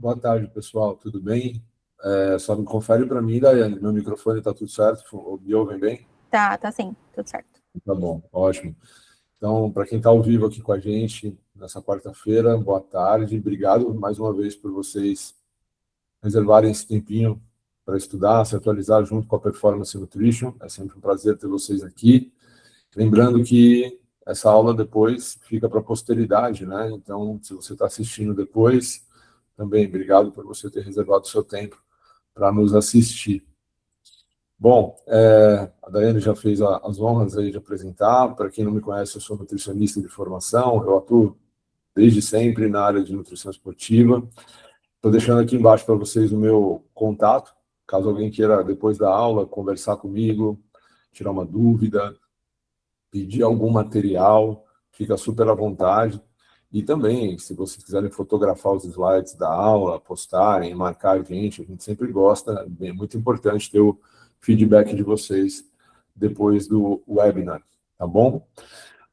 Boa tarde, pessoal. Tudo bem? Só me confere para mim, Daiane. Meu microfone está tudo certo? Me ouvem bem? Tá sim, tudo certo. Tá bom, ótimo. Então, para quem está ao vivo aqui com a gente nessa quarta-feira, boa tarde. Obrigado mais uma vez por vocês reservarem esse tempinho para estudar, se atualizar junto com a Performance Nutrition. É sempre um prazer ter vocês aqui. Lembrando que essa aula depois fica para a posteridade, né? Então, se você está assistindo depois, também obrigado por você ter reservado o seu tempo para nos assistir. Bom, a Daiane já fez as honras aí de apresentar. Para quem não me conhece, eu sou nutricionista de formação, eu atuo desde sempre na área de nutrição esportiva. Estou deixando aqui embaixo para vocês o meu contato, caso alguém queira, depois da aula, conversar comigo, tirar uma dúvida, pedir algum material, fica super à vontade. E também, se vocês quiserem fotografar os slides da aula, postarem, marcar a gente sempre gosta, é muito importante ter o feedback de vocês depois do webinar, tá bom?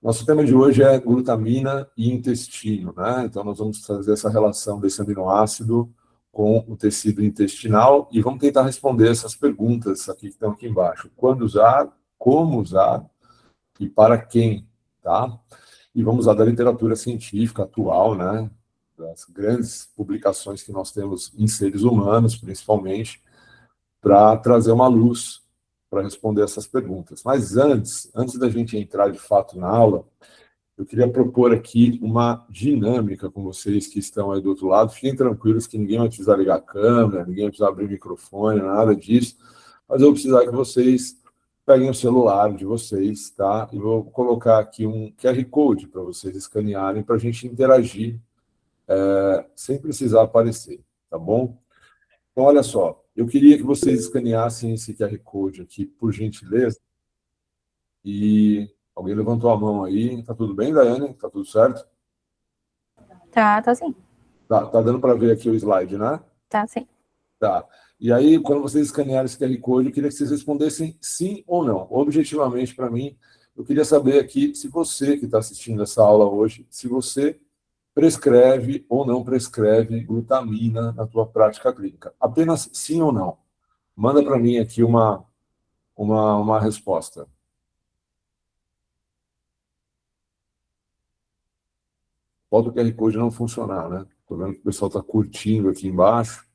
Nosso tema de hoje é glutamina e intestino, né? Então, nós vamos fazer essa relação desse aminoácido com o tecido intestinal e vamos tentar responder essas perguntas aqui que estão aqui embaixo. Quando usar, como usar e para quem, tá? E vamos usar da literatura científica atual, né? Das grandes publicações que nós temos em seres humanos, principalmente, para trazer uma luz para responder essas perguntas. Mas antes da gente entrar de fato na aula, eu queria propor aqui uma dinâmica com vocês que estão aí do outro lado. Fiquem tranquilos que ninguém vai precisar ligar a câmera, ninguém vai precisar abrir o microfone, nada disso. Mas eu vou precisar que vocês peguem o celular de vocês, tá? E vou colocar aqui um QR Code para vocês escanearem, para a gente interagir sem precisar aparecer, tá bom? Então, olha só, eu queria que vocês escaneassem esse QR Code aqui, por gentileza. E alguém levantou a mão aí. Tá tudo bem, Daiane? Tá tudo certo? Tá sim. Tá dando para ver aqui o slide, né? Tá sim. Tá. E aí, quando vocês escanearem esse QR Code, eu queria que vocês respondessem sim ou não. Objetivamente, para mim, eu queria saber aqui se você que está assistindo essa aula hoje, se você prescreve ou não prescreve glutamina na tua prática clínica. Apenas sim ou não. Manda para mim aqui uma resposta. Pode o QR Code não funcionar, né? Estou vendo que o pessoal está curtindo aqui embaixo.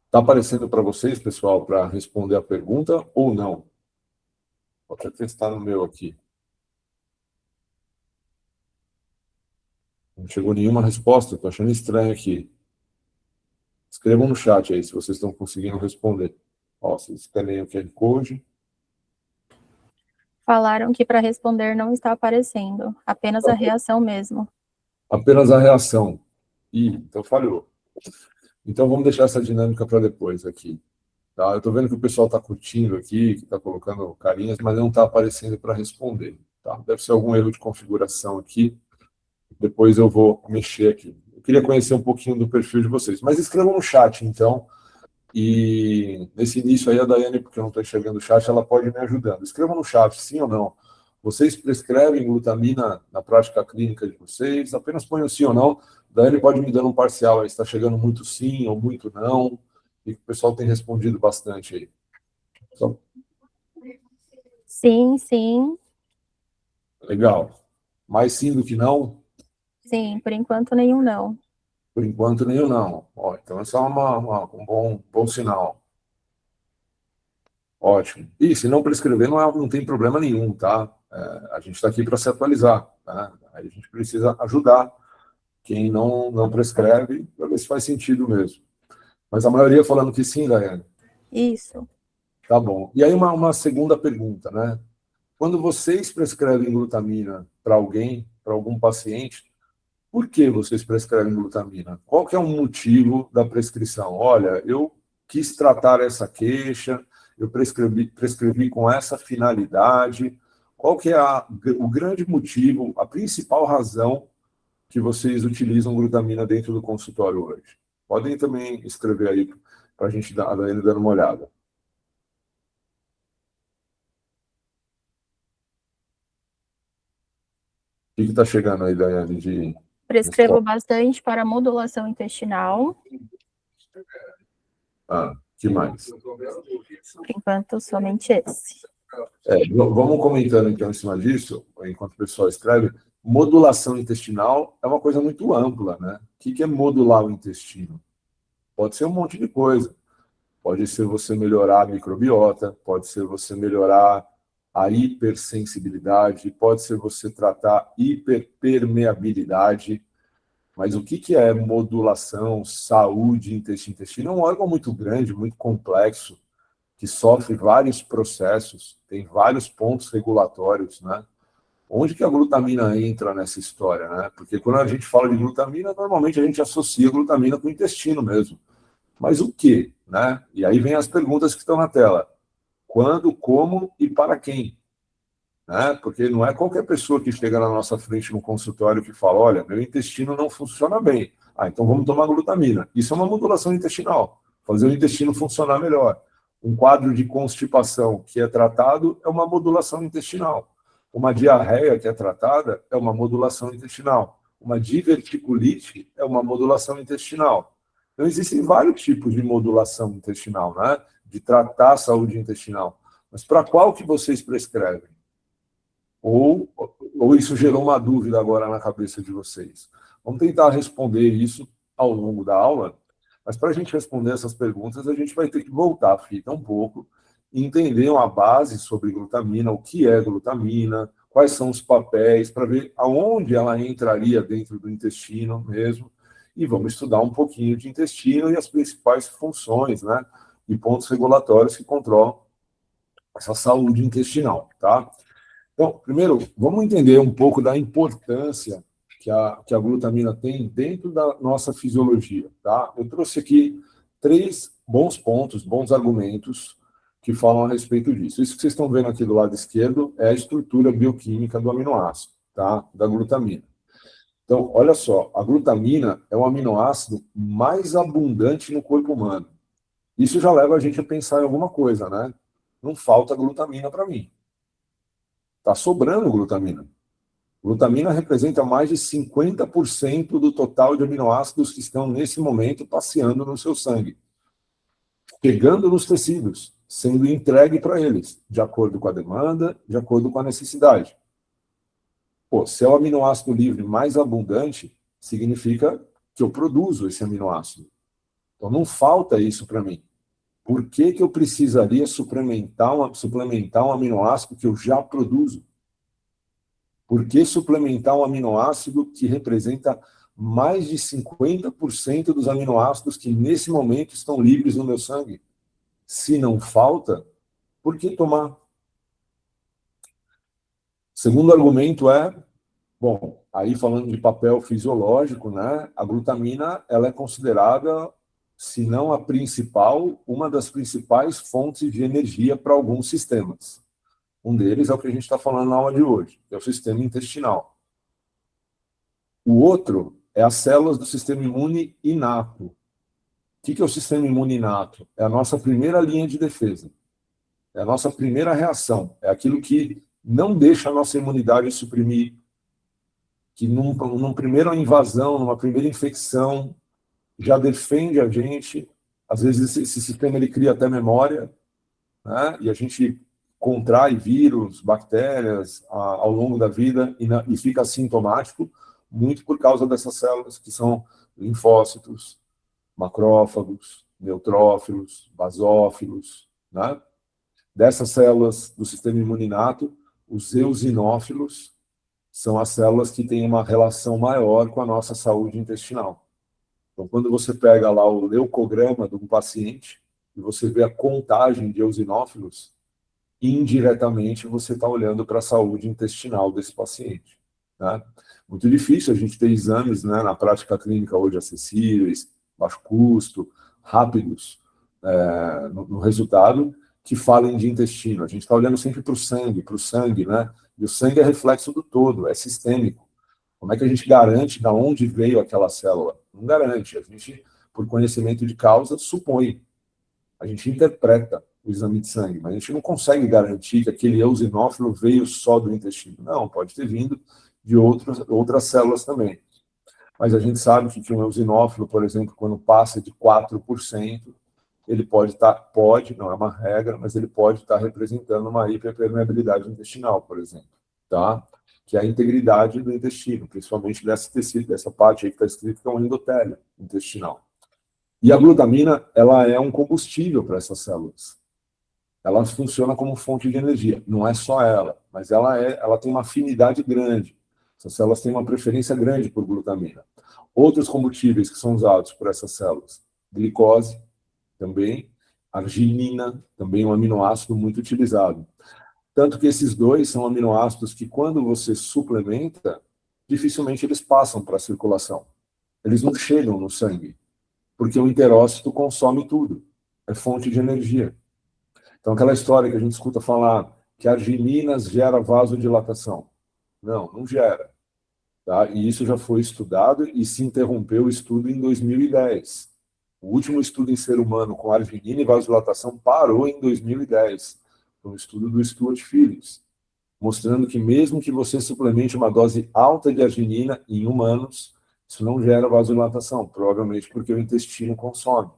Está aparecendo para vocês, pessoal, para responder a pergunta ou não? Vou até testar no meu aqui. Não chegou nenhuma resposta, estou achando estranho aqui. Escrevam no chat aí se vocês estão conseguindo responder. Ó, vocês escaneiam o QR Code. Falaram que para responder não está aparecendo, apenas a reação mesmo. Apenas a reação. Ih, então falhou. Então vamos deixar essa dinâmica para depois aqui. Tá? Eu estou vendo que o pessoal está curtindo aqui, que está colocando carinhas, mas não está aparecendo para responder. Tá? Deve ser algum erro de configuração aqui. Depois eu vou mexer aqui. Eu queria conhecer um pouquinho do perfil de vocês. Mas escrevam no chat, então. E nesse início aí, a Daiane, porque eu não estou enxergando o chat, ela pode me ajudando. Escrevam no chat, sim ou não. Vocês prescrevem glutamina na prática clínica de vocês? Apenas ponham sim ou não. Daiane pode me dando um parcial aí, está chegando muito sim ou muito não. E o pessoal tem respondido bastante aí. Então, Sim. legal. Mais sim do que não? Sim, por enquanto nenhum não. Por enquanto, nem eu não. Ó, então, esse é um bom sinal. Ótimo. E se não prescrever, não tem problema nenhum, tá? A gente está aqui para se atualizar, tá? Aí a gente precisa ajudar quem não prescreve para ver se faz sentido mesmo. Mas a maioria falando que sim, Daiane. Isso. Tá bom. E aí uma segunda pergunta, né? Quando vocês prescrevem glutamina para alguém, para algum paciente, por que vocês prescrevem glutamina? Qual que é o motivo da prescrição? Olha, eu quis tratar essa queixa, eu prescrevi com essa finalidade. Qual que é o grande motivo, a principal razão que vocês utilizam glutamina dentro do consultório hoje? Podem também escrever aí para a gente dar ele dando uma olhada. O que está chegando aí, Daiane, de... Prescrevo bastante para modulação intestinal. Que mais? Por enquanto, somente esse. Vamos comentando, então, em cima disso, enquanto o pessoal escreve. Modulação intestinal é uma coisa muito ampla, né? O que é modular o intestino? Pode ser um monte de coisa. Pode ser você melhorar a microbiota, pode ser você melhorar a hipersensibilidade, pode ser você tratar hiperpermeabilidade. Mas o que é modulação, saúde, intestino? Intestino é um órgão muito grande, muito complexo, que sofre vários processos, tem vários pontos regulatórios, né? Onde que a glutamina entra nessa história, né? Porque quando a gente fala de glutamina, normalmente a gente associa a glutamina com o intestino mesmo. Mas o quê, né? E aí vem as perguntas que estão na tela. Quando, como e para quem? Né? Porque não é qualquer pessoa que chega na nossa frente no consultório que fala, olha, meu intestino não funciona bem. Então vamos tomar glutamina. Isso é uma modulação intestinal, fazer o intestino funcionar melhor. Um quadro de constipação que é tratado é uma modulação intestinal. Uma diarreia que é tratada é uma modulação intestinal. Uma diverticulite é uma modulação intestinal. Então, existem vários tipos de modulação intestinal, né? De tratar a saúde intestinal. Mas para qual que vocês prescrevem? Ou isso gerou uma dúvida agora na cabeça de vocês? Vamos tentar responder isso ao longo da aula, mas para a gente responder essas perguntas, a gente vai ter que voltar a fita um pouco e entender uma base sobre glutamina, o que é glutamina, quais são os papéis, para ver aonde ela entraria dentro do intestino mesmo, e vamos estudar um pouquinho de intestino e as principais funções, né, e pontos regulatórios que controlam essa saúde intestinal, tá? Então, primeiro, vamos entender um pouco da importância que a glutamina tem dentro da nossa fisiologia, tá? Eu trouxe aqui 3 bons pontos, bons argumentos que falam a respeito disso. Isso que vocês estão vendo aqui do lado esquerdo é a estrutura bioquímica do aminoácido, tá? Da glutamina. Então, olha só, a glutamina é o aminoácido mais abundante no corpo humano. Isso já leva a gente a pensar em alguma coisa, né? Não falta glutamina para mim. Está sobrando glutamina. Glutamina representa mais de 50% do total de aminoácidos que estão, nesse momento, passeando no seu sangue, chegando nos tecidos, sendo entregue para eles, de acordo com a demanda, de acordo com a necessidade. Se é o aminoácido livre mais abundante, significa que eu produzo esse aminoácido. Então, não falta isso para mim. Por que eu precisaria suplementar um aminoácido que eu já produzo? Por que suplementar um aminoácido que representa mais de 50% dos aminoácidos que, nesse momento, estão livres no meu sangue? Se não falta, por que tomar? Segundo argumento é, bom, aí falando de papel fisiológico, né, a glutamina ela é considerada, se não a principal, uma das principais fontes de energia para alguns sistemas. Um deles é o que a gente está falando na aula de hoje, que é o sistema intestinal. O outro é as células do sistema imune inato. O que é o sistema imune inato? É a nossa primeira linha de defesa. É a nossa primeira reação. É aquilo que não deixa a nossa imunidade suprimir, que numa primeira invasão, numa primeira infecção, já defende a gente. Às vezes esse sistema ele cria até memória, né? E a gente contrai vírus, bactérias ao longo da vida e fica assintomático, muito por causa dessas células que são linfócitos, macrófagos, neutrófilos, basófilos, né? Dessas células do sistema imuninato, os eosinófilos são as células que têm uma relação maior com a nossa saúde intestinal. Então, quando você pega lá o leucograma de um paciente e você vê a contagem de eosinófilos, indiretamente você está olhando para a saúde intestinal desse paciente. Né? Muito difícil a gente ter exames, né, na prática clínica hoje acessíveis, baixo custo, rápidos no resultado, que falem de intestino. A gente está olhando sempre para o sangue, né? E o sangue é reflexo do todo, é sistêmico. Como é que a gente garante de onde veio aquela célula? Não garante. A gente, por conhecimento de causa, supõe. A gente interpreta o exame de sangue, mas a gente não consegue garantir que aquele eosinófilo veio só do intestino. Não, pode ter vindo de outras células também. mas a gente sabe que um eosinófilo, por exemplo, quando passa de 4%, ele pode, não é uma regra, mas ele pode estar representando uma hiperpermeabilidade intestinal, por exemplo, tá? Que é a integridade do intestino, principalmente desse tecido, dessa parte aí que está escrito que é um endotélio intestinal. E a glutamina, ela é um combustível para essas células. Ela funciona como fonte de energia. Não é só ela, mas ela tem uma afinidade grande. Essas células têm uma preferência grande por glutamina. Outros combustíveis que são usados por essas células, glicose, também, arginina, também um aminoácido muito utilizado. Tanto que esses dois são aminoácidos que, quando você suplementa, dificilmente eles passam para a circulação. Eles não chegam no sangue, porque o enterócito consome tudo. É fonte de energia. Então, aquela história que a gente escuta falar que a arginina gera vasodilatação. Não, não gera. Tá? E isso já foi estudado e se interrompeu o estudo em 2010. O último estudo em ser humano com arginina e vasodilatação parou em 2010. Foi um estudo do Stuart Phillips, mostrando que mesmo que você suplemente uma dose alta de arginina em humanos, isso não gera vasodilatação, provavelmente porque o intestino consome.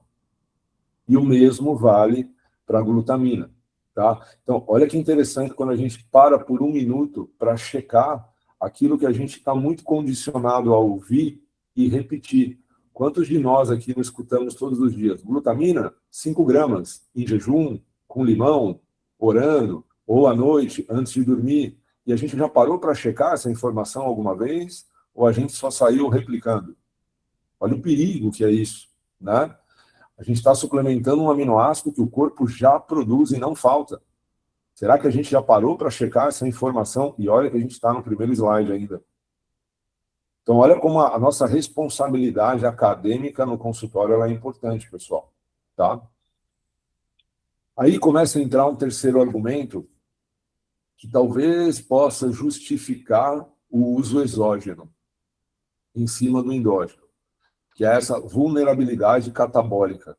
E o mesmo vale para a glutamina. Tá? Então, olha que interessante quando a gente para por um minuto para checar aquilo que a gente está muito condicionado a ouvir e repetir. Quantos de nós aqui não escutamos todos os dias? Glutamina, 5 gramas, em jejum, com limão, orando, ou à noite, antes de dormir. E a gente já parou para checar essa informação alguma vez? Ou a gente só saiu replicando? Olha o perigo que é isso, né? A gente está suplementando um aminoácido que o corpo já produz e não falta. Será que a gente já parou para checar essa informação? E olha que a gente está no primeiro slide ainda. Então, olha como a nossa responsabilidade acadêmica no consultório ela é importante, pessoal. Tá? Aí começa a entrar um terceiro argumento que talvez possa justificar o uso exógeno em cima do endógeno, que é essa vulnerabilidade catabólica. O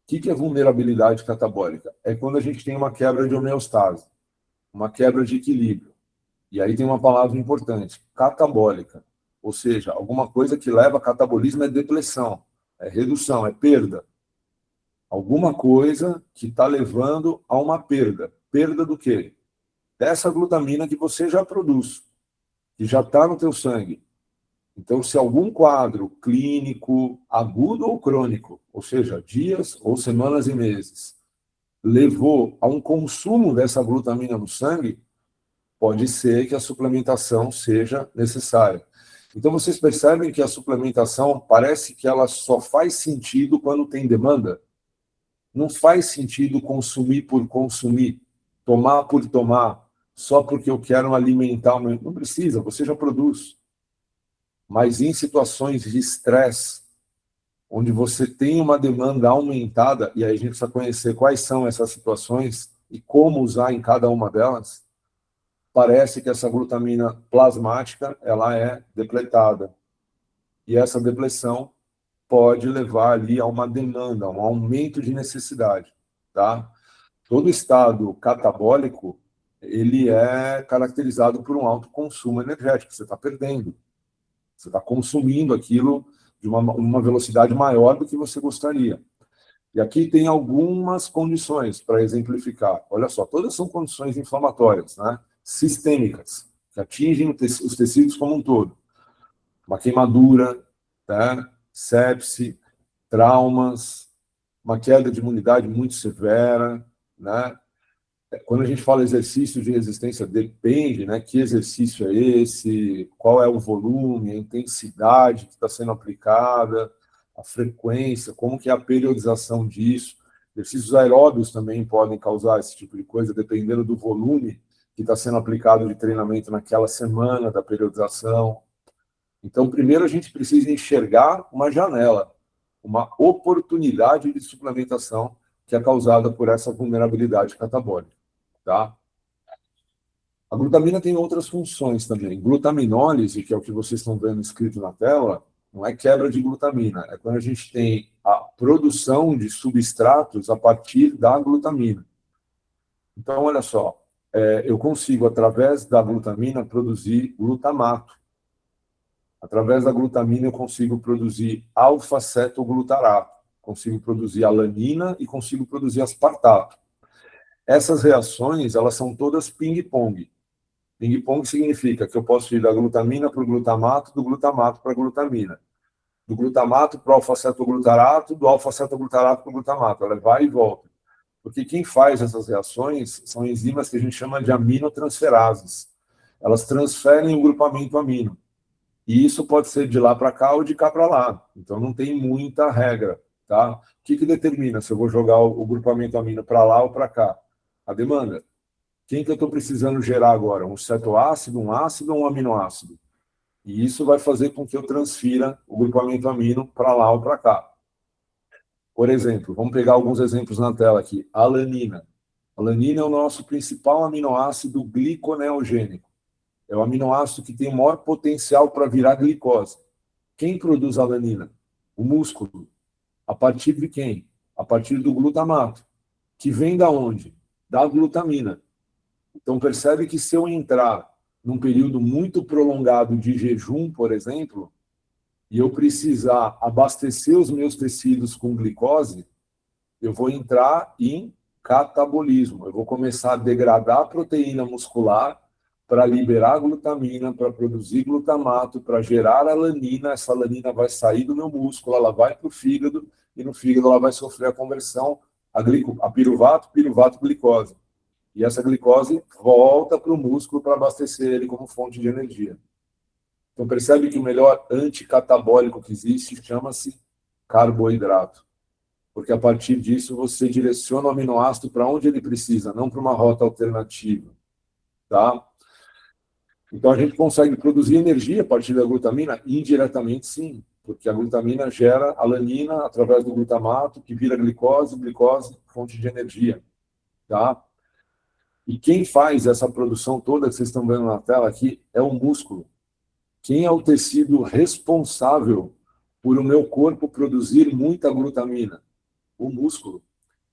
que é vulnerabilidade catabólica? É quando a gente tem uma quebra de homeostase, uma quebra de equilíbrio. E aí tem uma palavra importante, catabólica. Ou seja, alguma coisa que leva a catabolismo é depressão, é redução, é perda. Alguma coisa que está levando a uma perda. Perda do quê? Dessa glutamina que você já produz, que já está no teu sangue. Então, se algum quadro clínico, agudo ou crônico, ou seja, dias ou semanas e meses, levou a um consumo dessa glutamina no sangue, pode ser que a suplementação seja necessária. Então, vocês percebem que a suplementação parece que ela só faz sentido quando tem demanda? Não faz sentido consumir por consumir, tomar por tomar, só porque eu quero alimentar o meu... Não precisa, você já produz. Mas em situações de estresse, onde você tem uma demanda aumentada, e aí a gente precisa conhecer quais são essas situações e como usar em cada uma delas, parece que essa glutamina plasmática ela é depletada. E essa depleção pode levar ali a uma demanda, a um aumento de necessidade. Tá? Todo estado catabólico ele é caracterizado por um alto consumo energético, você está perdendo. Você está consumindo aquilo de uma velocidade maior do que você gostaria. E aqui tem algumas condições para exemplificar. Olha só, todas são condições inflamatórias, né? Sistêmicas, que atingem os tecidos como um todo. Uma queimadura, tá? Sepse, traumas, uma queda de imunidade muito severa, né? Quando a gente fala exercício de resistência, depende, né? Que exercício é esse, qual é o volume, a intensidade que está sendo aplicada, a frequência, como que é a periodização disso. Exercícios aeróbios também podem causar esse tipo de coisa, dependendo do volume que está sendo aplicado de treinamento naquela semana da periodização. Então, primeiro a gente precisa enxergar uma janela, uma oportunidade de suplementação que é causada por essa vulnerabilidade catabólica. Tá? A glutamina tem outras funções também. Glutaminólise, que é o que vocês estão vendo escrito na tela, não é quebra de glutamina, é quando a gente tem a produção de substratos a partir da glutamina. Então, olha só, eu consigo, através da glutamina, produzir glutamato. Através da glutamina eu consigo produzir alfa-cetoglutarato, consigo produzir alanina e consigo produzir aspartato. Essas reações, elas são todas ping-pong. Ping-pong significa que eu posso ir da glutamina para o glutamato, do glutamato para a glutamina. Do glutamato para o alfa-cetoglutarato, do alfa-cetoglutarato para o glutamato. Ela vai e volta. Porque quem faz essas reações são enzimas que a gente chama de aminotransferases. Elas transferem o grupamento amino. E isso pode ser de lá para cá ou de cá para lá. Então não tem muita regra. Tá? O que determina se eu vou jogar o grupamento amino para lá ou para cá? A demanda. Quem que eu estou precisando gerar agora? Um cetoácido, um ácido ou um aminoácido? E isso vai fazer com que eu transfira o grupamento amino para lá ou para cá. Por exemplo, vamos pegar alguns exemplos na tela aqui. A alanina. A alanina é o nosso principal aminoácido gliconeogênico. É o aminoácido que tem o maior potencial para virar glicose. Quem produz a alanina? O músculo. A partir de quem? A partir do glutamato. Que vem da onde? Da glutamina. Então, percebe que se eu entrar num período muito prolongado de jejum, por exemplo, e eu precisar abastecer os meus tecidos com glicose, eu vou entrar em catabolismo. Eu vou começar a degradar a proteína muscular para liberar glutamina, para produzir glutamato, para gerar alanina. Essa alanina vai sair do meu músculo, ela vai para o fígado, e no fígado ela vai sofrer a conversão a piruvato, glicose. E essa glicose volta para o músculo para abastecer ele como fonte de energia. Então, percebe que o melhor anticatabólico que existe chama-se carboidrato. Porque a partir disso você direciona o aminoácido para onde ele precisa, não para uma rota alternativa. Tá? Então, a gente consegue produzir energia a partir da glutamina? Indiretamente, sim. Porque a glutamina gera alanina através do glutamato, que vira glicose, fonte de energia. Tá? E quem faz essa produção toda que vocês estão vendo na tela aqui é o músculo. Quem é o tecido responsável por o meu corpo produzir muita glutamina? O músculo.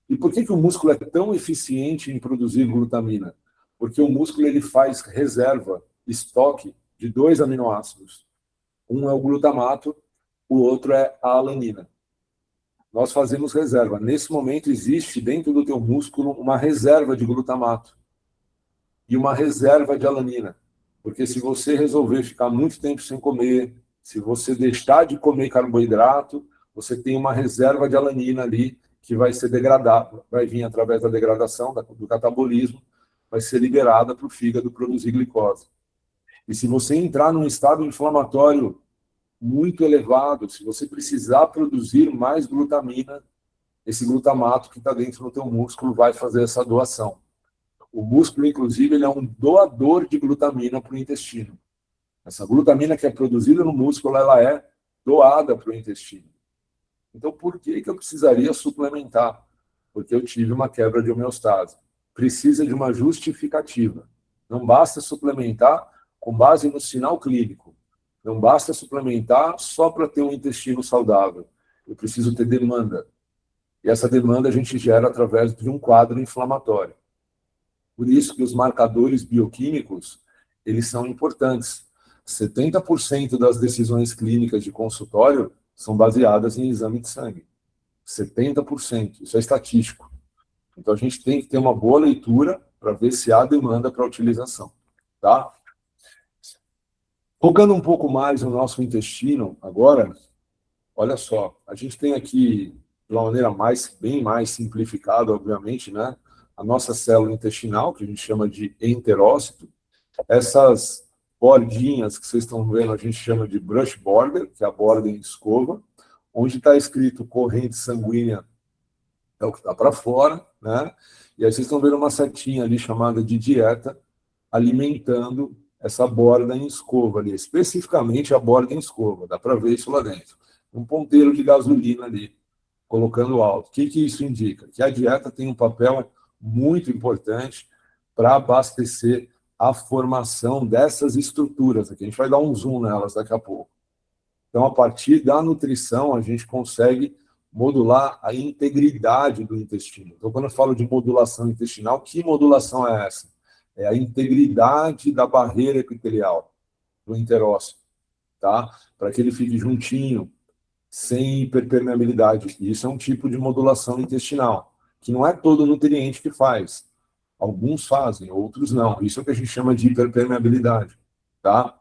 E por que o músculo é tão eficiente em produzir glutamina? Porque o músculo ele faz reserva, estoque de 2 aminoácidos. Um é o glutamato, o outro é a alanina. Nós fazemos reserva. Nesse momento existe dentro do teu músculo uma reserva de glutamato e uma reserva de alanina. Porque se você resolver ficar muito tempo sem comer, se você deixar de comer carboidrato, você tem uma reserva de alanina ali que vai ser degradada, vai vir através da degradação, do catabolismo, vai ser liberada para o fígado produzir glicose. E se você entrar num estado inflamatório muito elevado, se você precisar produzir mais glutamina, esse glutamato que está dentro do teu músculo vai fazer essa doação. O músculo, inclusive, ele é um doador de glutamina para o intestino. Essa glutamina que é produzida no músculo, ela é doada para o intestino. Então, por que eu precisaria suplementar? Porque eu tive uma quebra de homeostase. Precisa de uma justificativa. Não basta suplementar com base no sinal clínico. Não basta suplementar só para ter um intestino saudável. Eu preciso ter demanda. E essa demanda a gente gera através de um quadro inflamatório. Por isso que os marcadores bioquímicos, eles são importantes. 70% das decisões clínicas de consultório são baseadas em exame de sangue. 70%, isso é estatístico. Então a gente tem que ter uma boa leitura para ver se há demanda para a utilização. Tá? Focando um pouco mais no nosso intestino, agora, olha só, a gente tem aqui, de uma maneira bem mais simplificada, obviamente, né? A nossa célula intestinal, que a gente chama de enterócito, essas bordinhas que vocês estão vendo, a gente chama de brush border, que é a borda em escova, onde está escrito corrente sanguínea, é o que está para fora, né? E aí vocês estão vendo uma setinha ali chamada de dieta, alimentando essa borda em escova ali, especificamente a borda em escova, dá para ver isso lá dentro. Um ponteiro de gasolina ali, colocando alto. O que isso indica? Que a dieta tem um papel muito importante para abastecer a formação dessas estruturas. Aqui a gente vai dar um zoom nelas daqui a pouco. Então, a partir da nutrição, a gente consegue modular a integridade do intestino. Então, quando eu falo de modulação intestinal, que modulação é essa? É a integridade da barreira epitelial, do enterócito. tá? Para que ele fique juntinho, sem hiperpermeabilidade. E isso é um tipo de modulação intestinal, que não é todo nutriente que faz. Alguns fazem, outros não. Isso é o que a gente chama de hiperpermeabilidade, tá?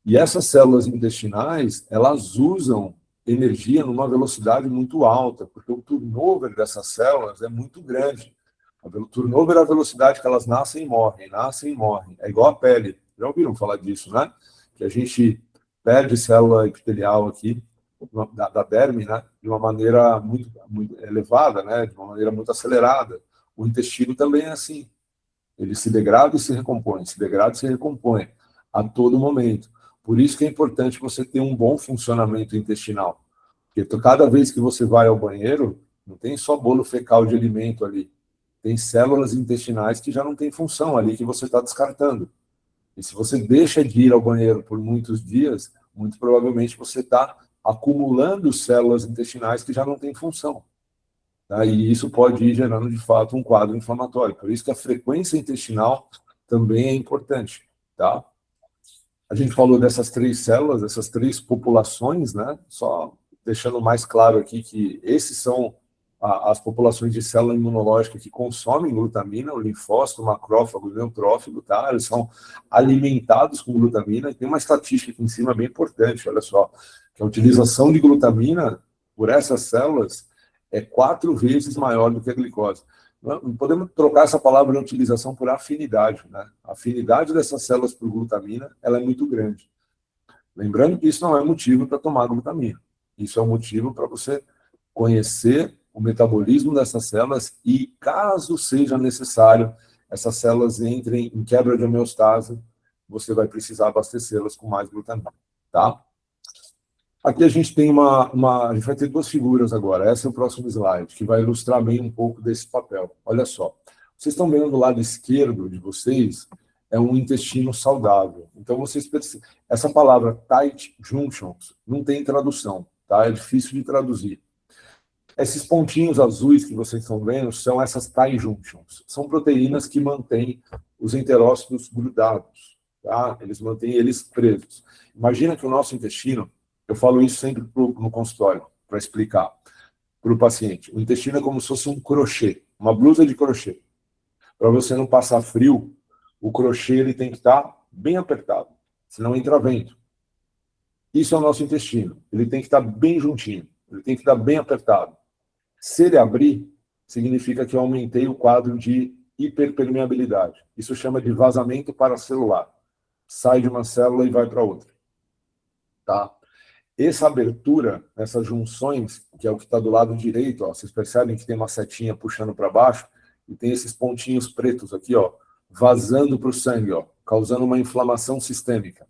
E essas células intestinais, elas usam energia numa velocidade muito alta, porque o turnover dessas células é muito grande. O turnover é a velocidade que elas nascem e morrem, nascem e morrem. É igual a pele. Já ouviram falar disso, né? Que a gente perde célula epitelial aqui, da derme, né? De uma maneira muito elevada, né? De uma maneira muito acelerada. O intestino também é assim. Ele se degrada e se recompõe, se degrada e se recompõe a todo momento. Por isso que é importante você ter um bom funcionamento intestinal. Porque cada vez que você vai ao banheiro, não tem só bolo fecal de alimento ali. Tem células intestinais que já não têm função ali, que você está descartando. E se você deixa de ir ao banheiro por muitos dias, muito provavelmente você está acumulando células intestinais que já não têm função. Tá? E isso pode ir gerando, de fato, um quadro inflamatório. Por isso que a frequência intestinal também é importante. Tá? A gente falou dessas 3 células, dessas 3 populações, né? Só deixando mais claro aqui que esses são as populações de célula imunológica que consomem glutamina, o linfócito, o macrófago e o neutrófilo, tá? Eles são alimentados com glutamina, e tem uma estatística aqui em cima bem importante, olha só, que a utilização de glutamina por essas células é 4 vezes maior do que a glicose. Podemos trocar essa palavra de utilização por afinidade, né? A afinidade dessas células por glutamina, ela é muito grande. Lembrando que isso não é motivo para tomar glutamina. Isso é um motivo para você conhecer o metabolismo dessas células e, caso seja necessário, essas células entrem em quebra de homeostase, você vai precisar abastecê-las com mais glutamina, tá? Aqui a gente tem a gente vai ter 2 figuras agora. Esse é o próximo slide, que vai ilustrar bem um pouco desse papel. Olha só. Vocês estão vendo do lado esquerdo de vocês, é um intestino saudável. Então, vocês percebem. Essa palavra tight junctions não tem tradução, tá? É difícil de traduzir. Esses pontinhos azuis que vocês estão vendo são essas tight junctions. São proteínas que mantêm os enterócitos grudados, tá? Eles mantêm eles presos. Imagina que o nosso intestino, eu falo isso sempre no consultório, para explicar para o paciente. O intestino é como se fosse um crochê, uma blusa de crochê. Para você não passar frio, o crochê ele tem que estar bem apertado, senão entra vento. Isso é o nosso intestino. Ele tem que estar bem juntinho, ele tem que estar bem apertado. Se ele abrir, significa que eu aumentei o quadro de hiperpermeabilidade. Isso chama de vazamento paracelular. Sai de uma célula e vai para outra. Tá? Essa abertura, essas junções, que é o que está do lado direito, ó, vocês percebem que tem uma setinha puxando para baixo e tem esses pontinhos pretos aqui, ó, vazando para o sangue, ó, causando uma inflamação sistêmica.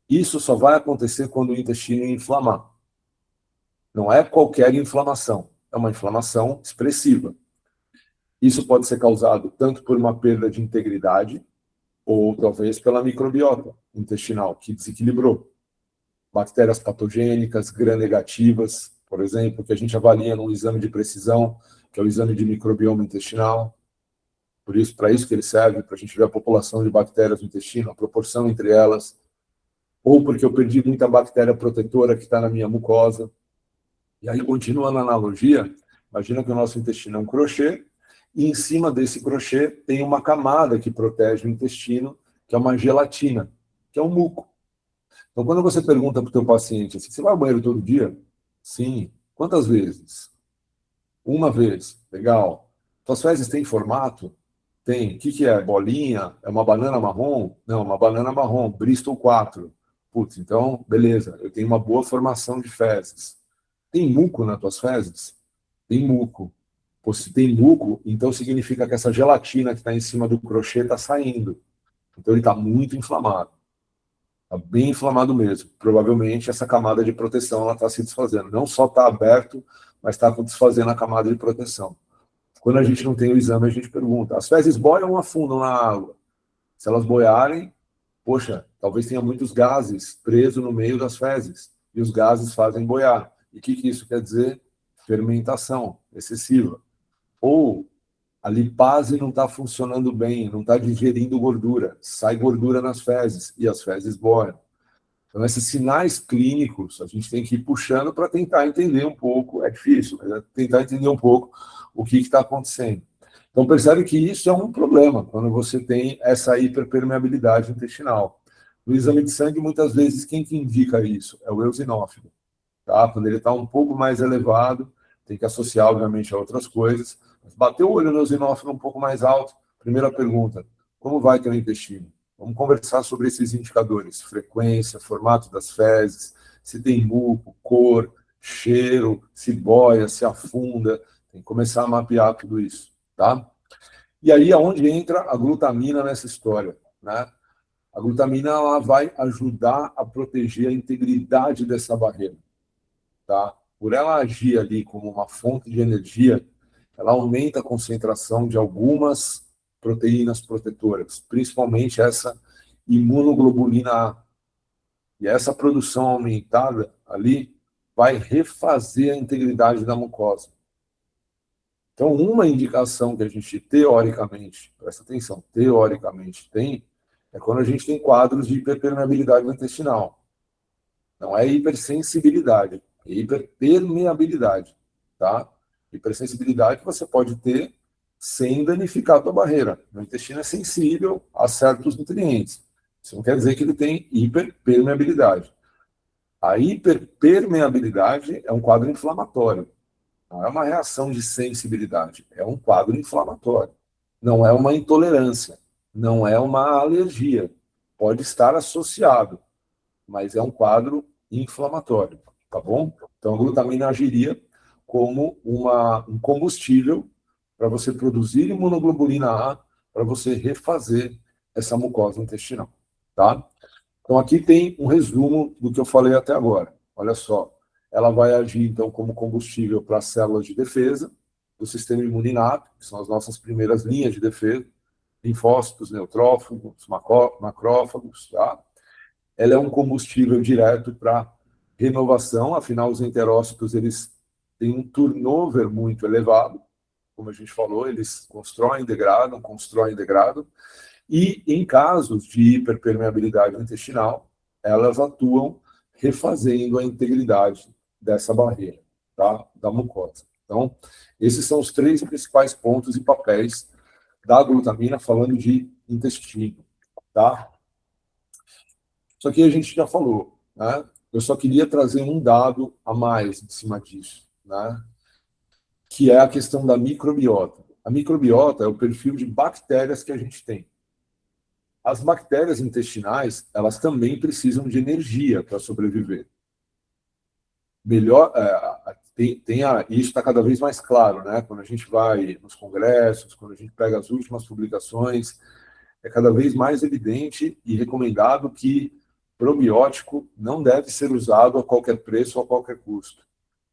Isso só vai acontecer quando o intestino inflamar. Não é qualquer inflamação, é uma inflamação expressiva. Isso pode ser causado tanto por uma perda de integridade ou talvez pela microbiota intestinal, que desequilibrou. Bactérias patogênicas, gram-negativas, por exemplo, que a gente avalia num exame de precisão, que é o exame de microbioma intestinal. Por isso, para isso que ele serve, para a gente ver a população de bactérias no intestino, a proporção entre elas. Ou porque eu perdi muita bactéria protetora que está na minha mucosa. E aí, continuando a analogia, imagina que o nosso intestino é um crochê, e em cima desse crochê tem uma camada que protege o intestino, que é uma gelatina, que é um muco. Então, quando você pergunta para o teu paciente, assim, você vai ao banheiro todo dia? Sim. Quantas vezes? Uma vez. Legal. Suas fezes têm formato? Tem. O que é? Bolinha? É uma banana marrom? Não, uma banana marrom. Bristol 4. Putz, então, beleza. Eu tenho uma boa formação de fezes. Tem muco nas tuas fezes? Tem muco. Pô, se tem muco, então significa que essa gelatina que está em cima do crochê está saindo. Então, ele está muito inflamado. Está bem inflamado mesmo. Provavelmente essa camada de proteção está se desfazendo. Não só está aberto, mas está desfazendo a camada de proteção. Quando a gente não tem o exame, a gente pergunta: as fezes boiam ou afundam na água? Se elas boiarem, poxa, talvez tenha muitos gases presos no meio das fezes. E os gases fazem boiar. E o que isso quer dizer? Fermentação excessiva. Ou a lipase não está funcionando bem, não está digerindo gordura. Sai gordura nas fezes e as fezes boiam. Então, esses sinais clínicos, a gente tem que ir puxando para tentar entender um pouco, é difícil, mas é tentar entender um pouco o que está acontecendo. Então, percebe que isso é um problema, quando você tem essa hiperpermeabilidade intestinal. No exame de sangue, muitas vezes, quem que indica isso? É o eosinófilo. Tá? Quando ele está um pouco mais elevado, tem que associar, obviamente, a outras coisas. Mas bateu o olho no eosinófilo um pouco mais alto, primeira pergunta, como vai teu intestino? Vamos conversar sobre esses indicadores, frequência, formato das fezes, se tem muco, cor, cheiro, se boia, se afunda, tem que começar a mapear tudo isso, tá? E aí, aonde entra a glutamina nessa história, né? A glutamina ela vai ajudar a proteger a integridade dessa barreira, tá? Por ela agir ali como uma fonte de energia, ela aumenta a concentração de algumas proteínas protetoras, principalmente essa imunoglobulina A. E essa produção aumentada ali vai refazer a integridade da mucosa. Então, uma indicação que a gente teoricamente, presta atenção, teoricamente tem, é quando a gente tem quadros de hiperpermeabilidade intestinal. Não é hipersensibilidade, é hiperpermeabilidade, tá? Hipersensibilidade você pode ter sem danificar a tua barreira. O intestino é sensível a certos nutrientes. Isso não quer dizer que ele tem hiperpermeabilidade. A hiperpermeabilidade é um quadro inflamatório. Não é uma reação de sensibilidade, é um quadro inflamatório. Não é uma intolerância, não é uma alergia. Pode estar associado, mas é um quadro inflamatório, tá bom? Então, a glutamina agiria como um combustível para você produzir imunoglobulina A, para você refazer essa mucosa intestinal, tá? Então, aqui tem um resumo do que eu falei até agora. Olha só, ela vai agir, então, como combustível para as células de defesa do sistema imune inato, que são as nossas primeiras linhas de defesa, linfócitos, neutrófagos, macrófagos, tá? Ela é um combustível direto para renovação, afinal, os enterócitos, eles têm um turnover muito elevado, como a gente falou, eles constroem, degradam, e em casos de hiperpermeabilidade intestinal, elas atuam refazendo a integridade dessa barreira, tá? Da mucosa. Então, esses são os três principais pontos e papéis da glutamina, falando de intestino, tá? Isso aqui a gente já falou, né? Eu só queria trazer um dado a mais em cima disso, né? Que é a questão da microbiota. A microbiota é o perfil de bactérias que a gente tem. As bactérias intestinais, elas também precisam de energia para sobreviver. Melhor, isso está cada vez mais claro, né? Quando a gente vai nos congressos, quando a gente pega as últimas publicações, é cada vez mais evidente e recomendado que probiótico não deve ser usado a qualquer preço ou a qualquer custo.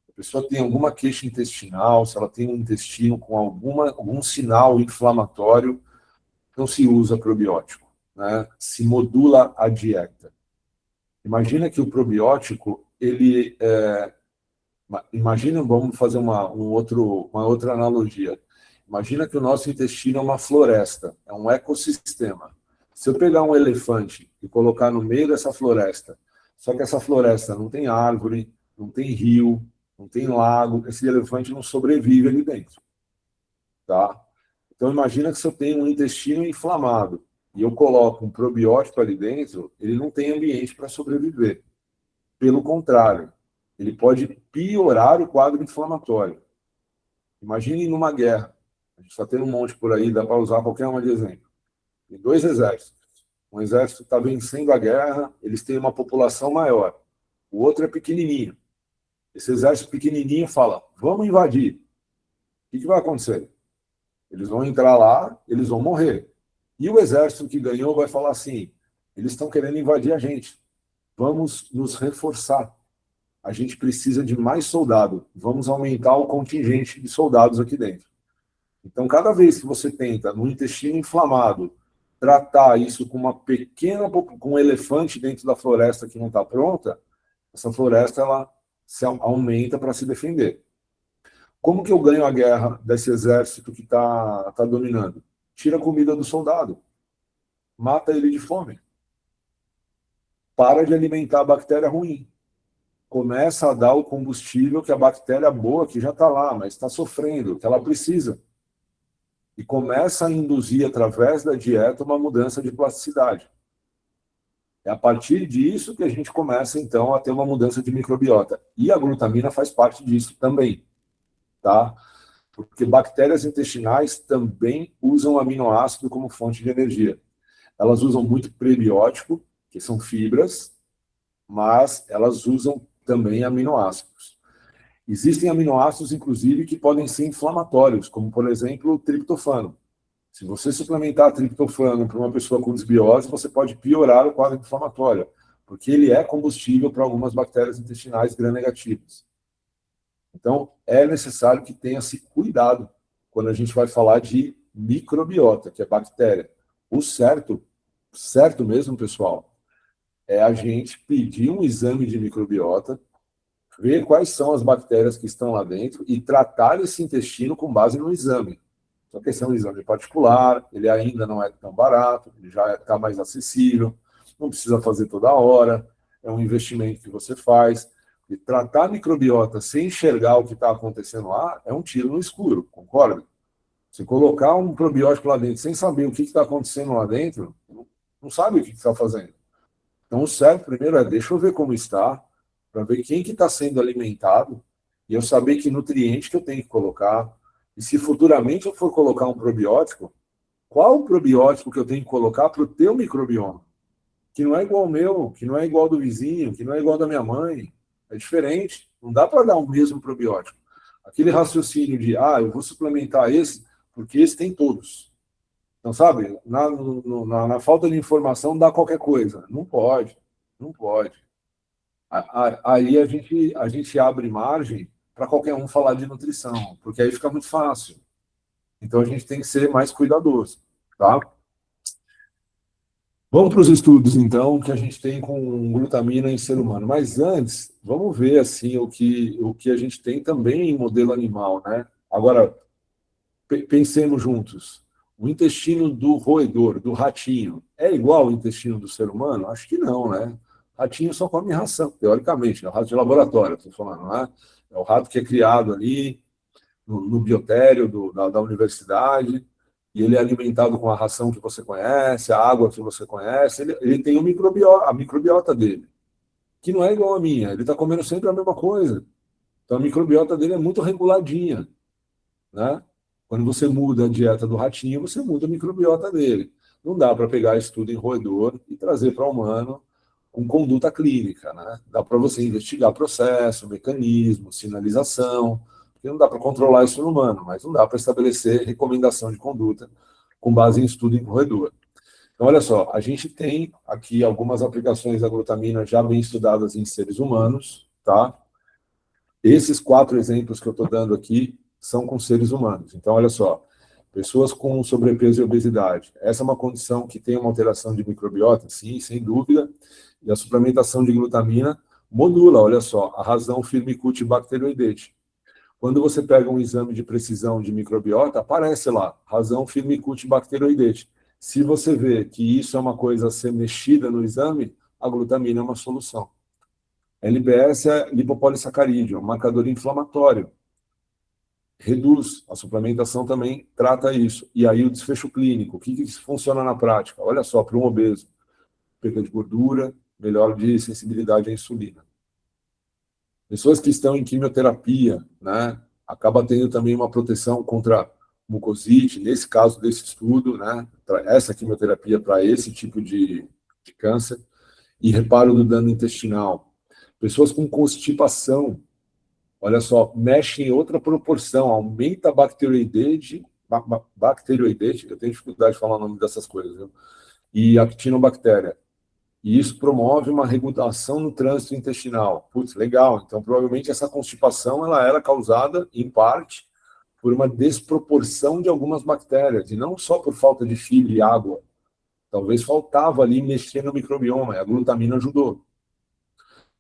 A pessoa tem alguma queixa intestinal, se ela tem um intestino com algum sinal inflamatório, não se usa probiótico, né? Se modula a dieta. Imagina que o probiótico, imagina, vamos fazer uma outra analogia. Imagina que o nosso intestino é uma floresta, é um ecossistema. Se eu pegar um elefante e colocar no meio dessa floresta, só que essa floresta não tem árvore, não tem rio, não tem lago, esse elefante não sobrevive ali dentro, tá? Então imagina que se eu tenho um intestino inflamado e eu coloco um probiótico ali dentro, ele não tem ambiente para sobreviver. Pelo contrário, ele pode piorar o quadro inflamatório. Imagine numa guerra. A gente está tendo um monte por aí, dá para usar qualquer uma de exemplo. Tem dois exércitos. Um exército está vencendo a guerra, eles têm uma população maior. O outro é pequenininho. Esse exército pequenininho fala, vamos invadir. O que vai acontecer? Eles vão entrar lá, eles vão morrer. E o exército que ganhou vai falar assim, eles estão querendo invadir a gente. Vamos nos reforçar. A gente precisa de mais soldado. Vamos aumentar o contingente de soldados aqui dentro. Então, cada vez que você tenta, no intestino inflamado, tratar isso com com um elefante dentro da floresta que não está pronta, essa floresta ela se aumenta para se defender. Como que eu ganho a guerra desse exército que tá dominando? Tira a comida do soldado. Mata ele de fome. para de alimentar a bactéria ruim. Começa a dar o combustível que a bactéria boa, que já está lá, mas está sofrendo, que ela precisa. E começa a induzir, através da dieta, uma mudança de plasticidade. É a partir disso que a gente começa, então, a ter uma mudança de microbiota. E a glutamina faz parte disso também, tá? Porque bactérias intestinais também usam aminoácido como fonte de energia. Elas usam muito prebiótico, que são fibras, mas elas usam também aminoácidos. Existem aminoácidos, inclusive, que podem ser inflamatórios, como, por exemplo, o triptofano. Se você suplementar triptofano para uma pessoa com desbiose, você pode piorar o quadro inflamatório, porque ele é combustível para algumas bactérias intestinais gram-negativas. Então, é necessário que tenha-se cuidado quando a gente vai falar de microbiota, que é bactéria. O certo mesmo, pessoal, é a gente pedir um exame de microbiota, ver quais são as bactérias que estão lá dentro e tratar esse intestino com base no exame. Só que esse é um exame particular, ele ainda não é tão barato, ele já está mais acessível, não precisa fazer toda hora, é um investimento que você faz. E tratar a microbiota sem enxergar o que está acontecendo lá é um tiro no escuro, concorda? Se colocar um probiótico lá dentro sem saber o que está acontecendo lá dentro, não sabe o que está fazendo. Então, o certo primeiro é, deixa eu ver como está, para ver quem que está sendo alimentado, e eu saber que nutriente que eu tenho que colocar. E se futuramente eu for colocar um probiótico, qual o probiótico que eu tenho que colocar para o teu microbioma? Que não é igual ao meu, que não é igual ao do vizinho, que não é igual ao da minha mãe. É diferente. Não dá para dar o mesmo probiótico. Aquele raciocínio de, eu vou suplementar esse, porque esse tem todos. Então, sabe, na falta de informação, dá qualquer coisa. Não pode, não pode. Aí a gente abre margem para qualquer um falar de nutrição, porque aí fica muito fácil. Então, a gente tem que ser mais cuidadoso, tá? Vamos para os estudos, então, que a gente tem com glutamina em ser humano. Mas antes, vamos ver assim o que a gente tem também em modelo animal, né? Agora, pensemos juntos. O intestino do roedor, do ratinho, é igual ao intestino do ser humano? Acho que não, né? Ratinho só come ração, teoricamente, é o rato de laboratório, estou falando, não é? É o rato que é criado ali no biotério da universidade, e ele é alimentado com a ração que você conhece, a água que você conhece, ele tem a microbiota dele, que não é igual a minha, ele está comendo sempre a mesma coisa. Então a microbiota dele é muito reguladinha, né? Quando você muda a dieta do ratinho, você muda a microbiota dele. Não dá para pegar isso tudo em roedor e trazer para o humano com conduta clínica, né? Dá para você investigar processo, mecanismo, sinalização, porque não dá para controlar isso no humano, mas não dá para estabelecer recomendação de conduta com base em estudo em roedor. Então, olha só, a gente tem aqui algumas aplicações da glutamina já bem estudadas em seres humanos, tá? Esses 4 exemplos que eu estou dando aqui são com seres humanos. Então, olha só, pessoas com sobrepeso e obesidade. Essa é uma condição que tem uma alteração de microbiota, sim, sem dúvida, e a suplementação de glutamina modula, olha só, a razão Firmicutes-bacteroidete. Quando você pega um exame de precisão de microbiota, aparece lá, razão Firmicutes-bacteroidete. Se você vê que isso é uma coisa a ser mexida no exame, a glutamina é uma solução. LPS é lipopolissacarídeo, um marcador inflamatório. Reduz, a suplementação também trata isso. E aí o desfecho clínico, o que funciona na prática? Olha só, para um obeso, perda de gordura, melhora de sensibilidade à insulina. Pessoas que estão em quimioterapia, né, acaba tendo também uma proteção contra mucosite, nesse caso desse estudo, né, essa quimioterapia para esse tipo de câncer, e reparo do dano intestinal. Pessoas com constipação, olha só, mexe em outra proporção, aumenta a bacteroidete, eu tenho dificuldade de falar o nome dessas coisas, viu? E a actinobactéria. E isso promove uma regulação no trânsito intestinal. Putz, legal. Então, provavelmente, essa constipação ela era causada, em parte, por uma desproporção de algumas bactérias, e não só por falta de fibra e água. Talvez faltava ali mexer no microbioma, e a glutamina ajudou,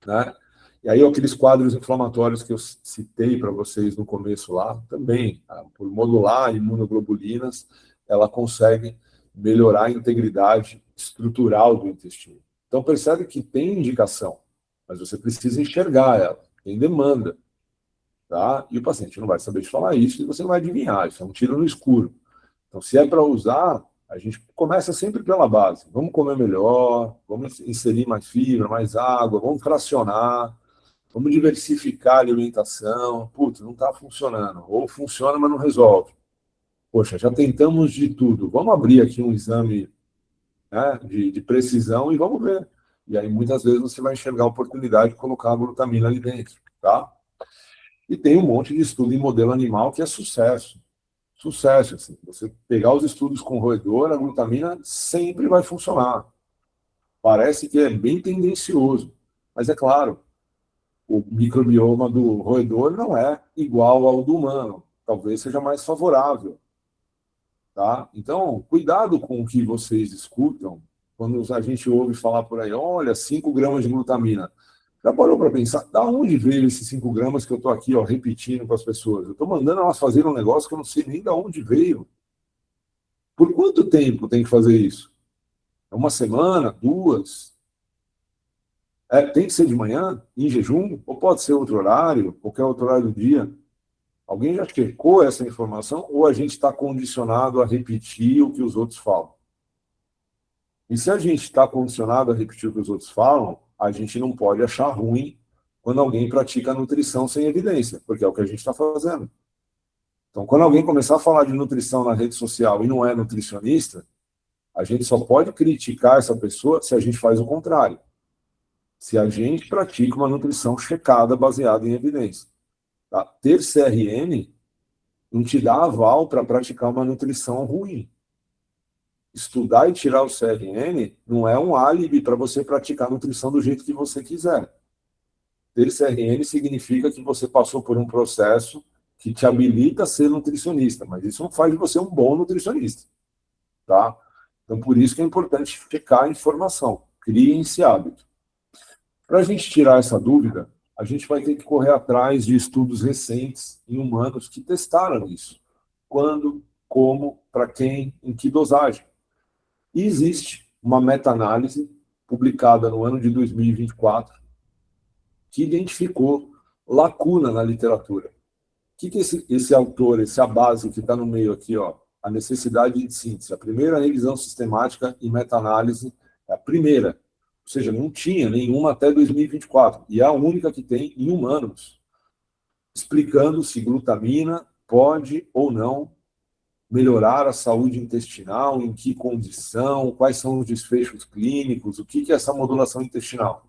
né? E aí, aqueles quadros inflamatórios que eu citei para vocês no começo lá, também, tá? Por modular imunoglobulinas, ela consegue melhorar a integridade estrutural do intestino. Então, percebe que tem indicação, mas você precisa enxergar ela, tem demanda. Tá? E o paciente não vai saber te falar isso e você não vai adivinhar, isso é um tiro no escuro. Então, se é para usar, a gente começa sempre pela base. Vamos comer melhor, vamos inserir mais fibra, mais água, vamos fracionar, vamos diversificar a alimentação. Putz, não está funcionando. Ou funciona, mas não resolve. Poxa, já tentamos de tudo. Vamos abrir aqui um exame, né, de precisão e vamos ver. E aí, muitas vezes, você vai enxergar a oportunidade de colocar a glutamina ali dentro, tá? E tem um monte de estudo em modelo animal que é sucesso. Sucesso, assim. Você pegar os estudos com roedor, a glutamina sempre vai funcionar. Parece que é bem tendencioso. Mas é claro, o microbioma do roedor não é igual ao do humano. Talvez seja mais favorável. Tá? Então, cuidado com o que vocês escutam quando a gente ouve falar por aí, olha, 5 gramas de glutamina. Já parou para pensar, da onde veio esses 5 gramas que eu estou aqui, ó, repetindo para as pessoas? Eu estou mandando elas fazerem um negócio que eu não sei nem de onde veio. Por quanto tempo tem que fazer isso? É uma semana, 2? Tem que ser de manhã, em jejum? Ou pode ser outro horário, qualquer outro horário do dia? Alguém já checou essa informação ou a gente está condicionado a repetir o que os outros falam? E se a gente está condicionado a repetir o que os outros falam, a gente não pode achar ruim quando alguém pratica nutrição sem evidência, porque é o que a gente está fazendo. Então, quando alguém começar a falar de nutrição na rede social e não é nutricionista, a gente só pode criticar essa pessoa se a gente faz o contrário. Se a gente pratica uma nutrição checada, baseada em evidência. Tá? Ter CRN não te dá aval para praticar uma nutrição ruim. Estudar e tirar o CRN não é um álibi para você praticar nutrição do jeito que você quiser. Ter CRN significa que você passou por um processo que te habilita a ser nutricionista, mas isso não faz de você um bom nutricionista. Tá? Então, por isso que é importante checar a informação. Criem esse hábito. Para a gente tirar essa dúvida, a gente vai ter que correr atrás de estudos recentes em humanos que testaram isso. Quando, como, para quem, em que dosagem. E existe uma meta-análise publicada no ano de 2024 que identificou lacuna na literatura. O que esse autor, essa base que está no meio aqui, ó, a necessidade de síntese, a primeira revisão sistemática e meta-análise, é a primeira, ou seja, não tinha nenhuma até 2024, e é a única que tem em humanos, explicando se glutamina pode ou não melhorar a saúde intestinal, em que condição, quais são os desfechos clínicos, o que é essa modulação intestinal.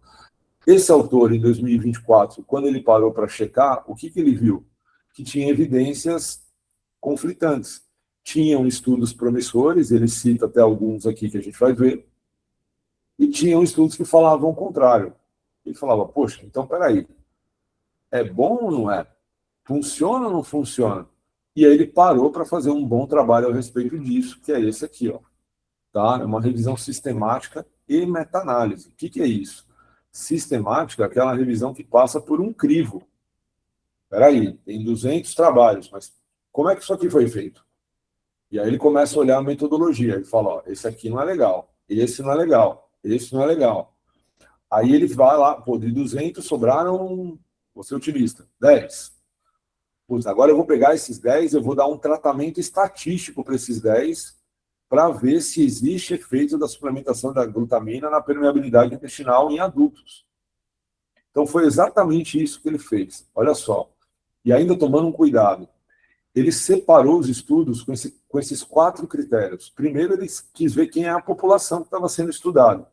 Esse autor, em 2024, quando ele parou para checar, o que ele viu? Que tinha evidências conflitantes. Tinham estudos promissores, ele cita até alguns aqui que a gente vai ver, e tinham estudos que falavam o contrário. Ele falava, poxa, então peraí, é bom ou não é? Funciona ou não funciona? E aí ele parou para fazer um bom trabalho a respeito disso, que é esse aqui, ó. Tá? É uma revisão sistemática e meta-análise. O que é isso? Sistemática é aquela revisão que passa por um crivo. Peraí, tem 200 trabalhos, mas como é que isso aqui foi feito? E aí ele começa a olhar a metodologia. Ele fala, ó, esse aqui não é legal, esse não é legal, esse não é legal. Aí ele vai lá, pô, de 200 sobraram, vou ser otimista, 10. Putz, agora eu vou pegar esses 10, eu vou dar um tratamento estatístico para esses 10, para ver se existe efeito da suplementação da glutamina na permeabilidade intestinal em adultos. Então foi exatamente isso que ele fez. Olha só. E ainda tomando um cuidado. Ele separou os estudos com esses 4 critérios. Primeiro, ele quis ver quem é a população que estava sendo estudada.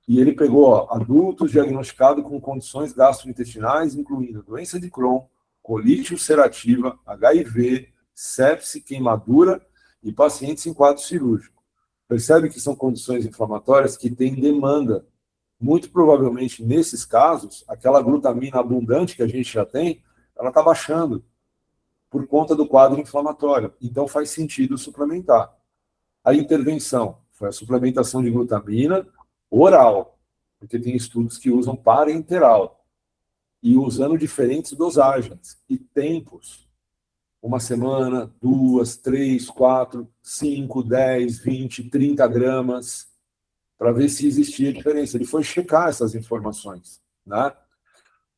E ele pegou, ó, adultos diagnosticados com condições gastrointestinais, incluindo doença de Crohn, colite ulcerativa, HIV, sepse, queimadura e pacientes em quadro cirúrgico. Percebe que são condições inflamatórias que têm demanda. Muito provavelmente, nesses casos, aquela glutamina abundante que a gente já tem, ela está baixando por conta do quadro inflamatório. Então, faz sentido suplementar. A intervenção foi a suplementação de glutamina oral, porque tem estudos que usam parenteral, e usando diferentes dosagens e tempos. 1 semana, 2, 3, 4, 5, 10, 20, 30 gramas. para ver se existia diferença. Ele foi checar essas informações, né?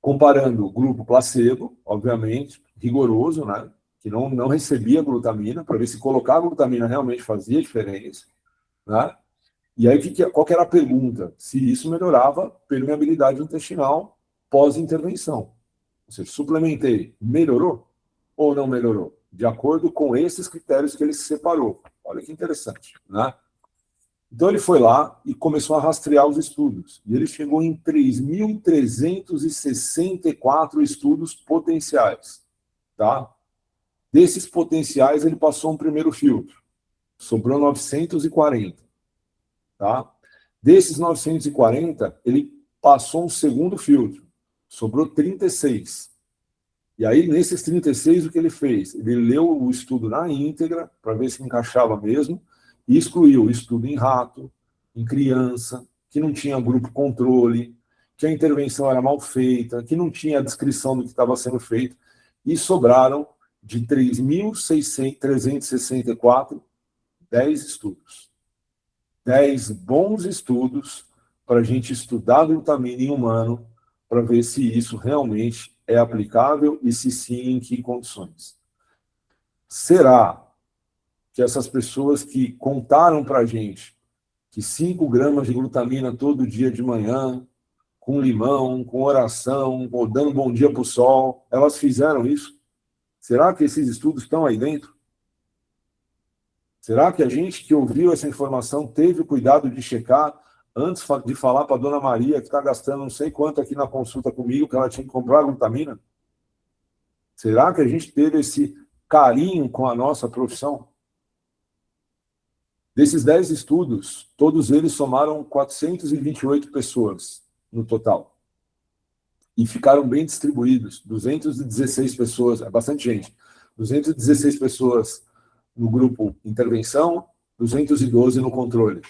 Comparando o grupo placebo, obviamente, rigoroso, né? Que não recebia glutamina, para ver se colocar a glutamina realmente fazia diferença, né? E aí, qual que era a pergunta? Se isso melhorava a permeabilidade intestinal pós-intervenção. Ou seja, suplementei, melhorou ou não melhorou? De acordo com esses critérios que ele separou. Olha que interessante, né? Então, ele foi lá e começou a rastrear os estudos. E ele chegou em 3.364 estudos potenciais, tá? Desses potenciais, ele passou um primeiro filtro. Sobrou 940, tá? Desses 940, ele passou um segundo filtro. Sobrou 36. E aí, nesses 36, o que ele fez? Ele leu o estudo na íntegra, para ver se encaixava mesmo, e excluiu o estudo em rato, em criança, que não tinha grupo controle, que a intervenção era mal feita, que não tinha a descrição do que estava sendo feito, e sobraram de 3.364, 10 estudos. 10 bons estudos para a gente estudar glutamina em humano, para ver se isso realmente é aplicável e se sim, em que condições. Será que essas pessoas que contaram para a gente que 5 gramas de glutamina todo dia de manhã, com limão, com oração, ou dando bom dia para o sol, elas fizeram isso? Será que esses estudos estão aí dentro? Será que a gente que ouviu essa informação teve o cuidado de checar antes de falar para a dona Maria, que está gastando não sei quanto aqui na consulta comigo, que ela tinha que comprar glutamina? Será que a gente teve esse carinho com a nossa profissão? Desses 10 estudos, todos eles somaram 428 pessoas no total. E ficaram bem distribuídos. 216 pessoas, é bastante gente. 216 pessoas no grupo intervenção, 212 no controle.